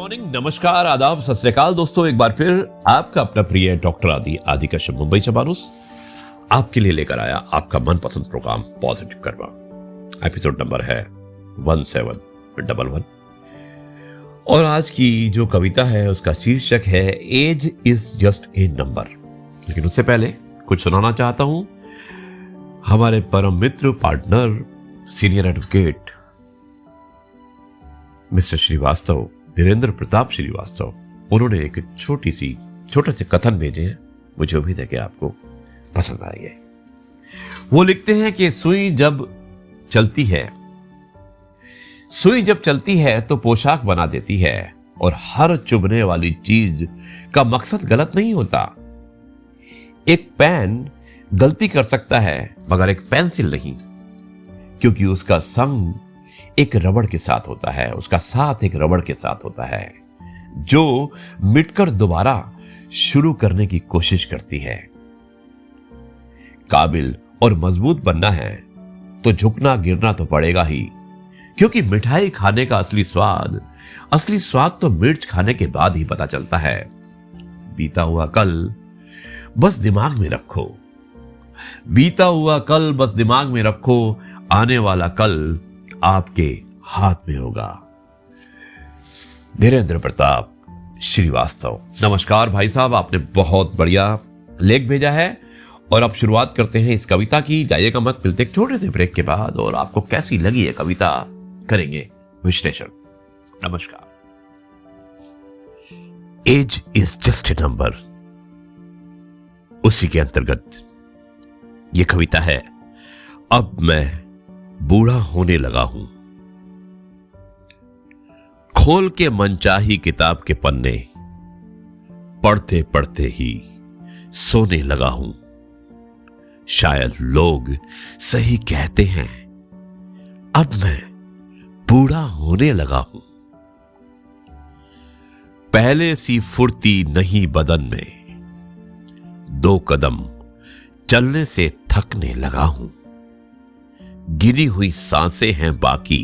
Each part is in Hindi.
मॉर्निंग, नमस्कार, आदाब, सत श्री अकाल दोस्तों। एक बार फिर आपका अपना प्रिय डॉक्टर आदि कश्यप मुंबई से मानुस आपके लिए लेकर आया आपका मनपसंद program positive karma. Episode number है 1711 और आज की जो कविता है उसका शीर्षक है age is just a number. लेकिन उससे पहले कुछ सुनाना चाहता हूं। हमारे परम मित्र, partner, senior advocate mister Shrivastava, Dhirendra Pratap Shrivastava, उन्होंने एक छोटे से कथन भेजे हैं। मुझे उम्मीद है कि आपको पसंद आएंगे। वो लिखते हैं कि सुई जब चलती है तो पोशाक बना देती है, और हर चुभने वाली चीज का मकसद गलत नहीं होता। एक पेन गलती कर सकता है मगर एक पेंसिल नहीं, क्योंकि उसका संग एक रबड़ के साथ होता है, उसका साथ एक रबड़ के साथ होता है जो मिटकर दोबारा शुरू करने की कोशिश करती है। काबिल और मजबूत बनना है तो झुकना गिरना तो पड़ेगा ही, क्योंकि मिठाई खाने का असली स्वाद तो मिर्च खाने के बाद ही पता चलता है। बीता हुआ कल बस दिमाग में रखो, आने वाला कल आपके हाथ में होगा। धीरेन्द्र प्रताप श्रीवास्तव। नमस्कार भाई साहब, आपने बहुत बढ़िया लेख भेजा है और अब शुरुआत करते हैं इस कविता की। जाइएगा मत, मिलते एक छोटे से ब्रेक के बाद, और आपको कैसी लगी है कविता करेंगे विश्लेषण। नमस्कार। Age is just a number, उसी के अंतर्गत यह कविता है। अब मैं बूढ़ा होने लगा हूं, खोल के मनचाही किताब के पन्ने पढ़ते पढ़ते ही सोने लगा हूं। शायद लोग सही कहते हैं, अब मैं बूढ़ा होने लगा हूं। पहले सी फुर्ती नहीं बदन में, 2 कदम चलने से थकने लगा हूं। गिरी हुई सांसें हैं बाकी,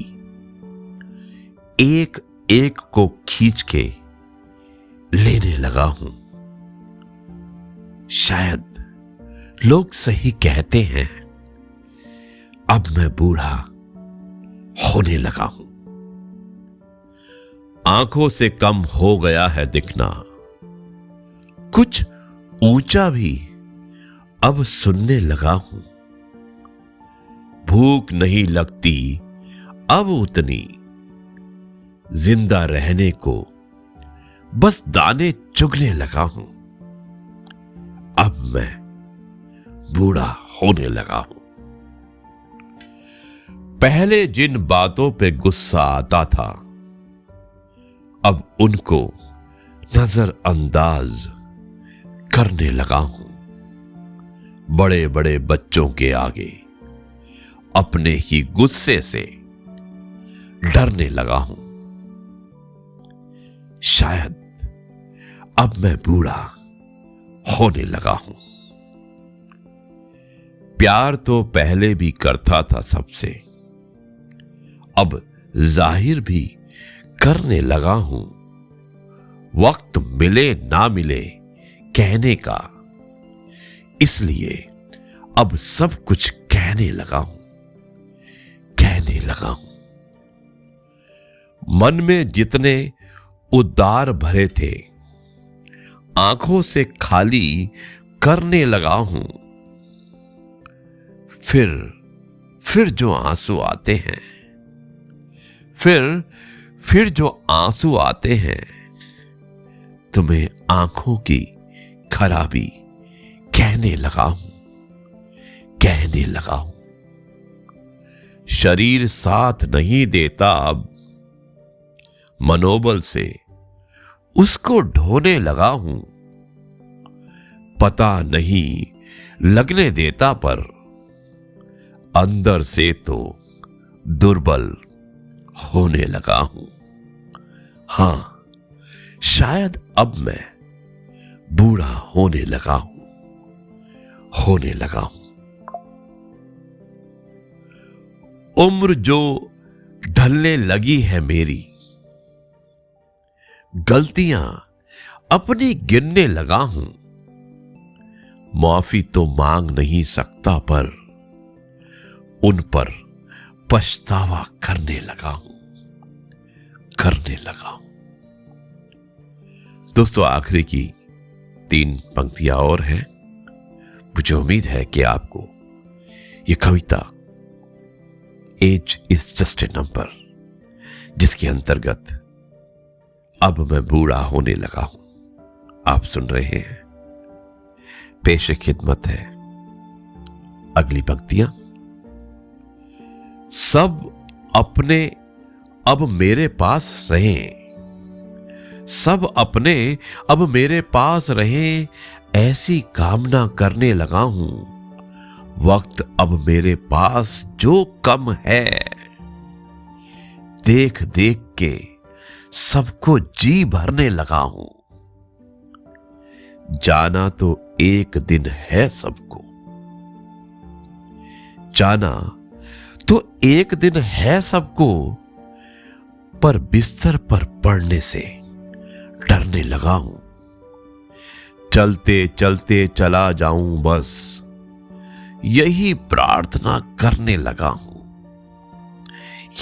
एक एक को खींच के लेने लगा हूं। शायद लोग सही कहते हैं, अब मैं बूढ़ा होने लगा हूं। आंखों से कम हो गया है दिखना, कुछ ऊंचा भी अब सुनने लगा हूं। भूख नहीं लगती अब उतनी, जिंदा रहने को बस दाने चुगने लगा हूं। अब मैं बूढ़ा होने लगा हूं। पहले जिन बातों पे गुस्सा आता था, अब उनको नजरअंदाज करने लगा हूं। बड़े बड़े बच्चों के आगे अपने ही गुस्से से डरने लगा हूं। शायद अब मैं बूढ़ा होने लगा हूं। प्यार तो पहले भी करता था सबसे, अब जाहिर भी करने लगा हूं। वक्त मिले ना मिले कहने का, इसलिए अब सब कुछ कहने लगा हूं। मन में जितने उद्गार भरे थे, आंखों से खाली करने लगा हूं। फिर जो आंसू आते हैं, तुम्हें आंखों की खराबी कहने लगा हूं। शरीर साथ नहीं देता अब, मनोबल से उसको ढोने लगा हूं। पता नहीं लगने देता पर अंदर से तो दुर्बल होने लगा हूं। हां, शायद अब मैं बूढ़ा होने लगा हूं। उम्र जो ढलने लगी है मेरी, गलतियां अपनी गिनने लगा हूं। माफी तो मांग नहीं सकता, पर उन पर पछतावा करने लगा हूं। दोस्तों, आखिरी की 3 पंक्तियां और हैं। मुझे उम्मीद है कि आपको ये कविता age is just a number, जिसके अंतर्गत अब मैं बूढ़ा होने लगा हूं, आप सुन रहे हैं। पेश खिदमत है अगली पंक्तियां। सब अपने अब मेरे पास रहें, सब अपने अब मेरे पास रहें, ऐसी कामना करने लगा हूं। वक्त अब मेरे पास जो कम है, देख देख के सबको जी भरने लगा हूं। जाना तो एक दिन है सबको, जाना तो एक दिन है सबको, पर बिस्तर पर पड़ने से डरने लगा हूं। चलते चलते चला जाऊं बस, यही प्रार्थना करने लगा हूं,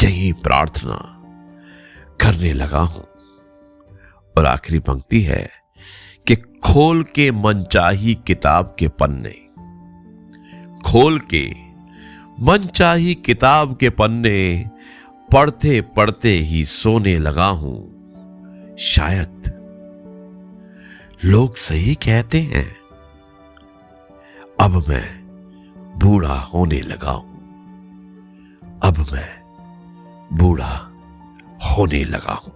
यही प्रार्थना करने लगा हूं। और आखिरी पंक्ति है कि खोल के मनचाही किताब के पन्ने, खोल के मनचाही किताब के पन्ने, पढ़ते पढ़ते ही सोने लगा हूं। शायद लोग सही कहते हैं, अब मैं बूढ़ा होने लगा हूं, अब मैं बूढ़ा होने लगा हूं।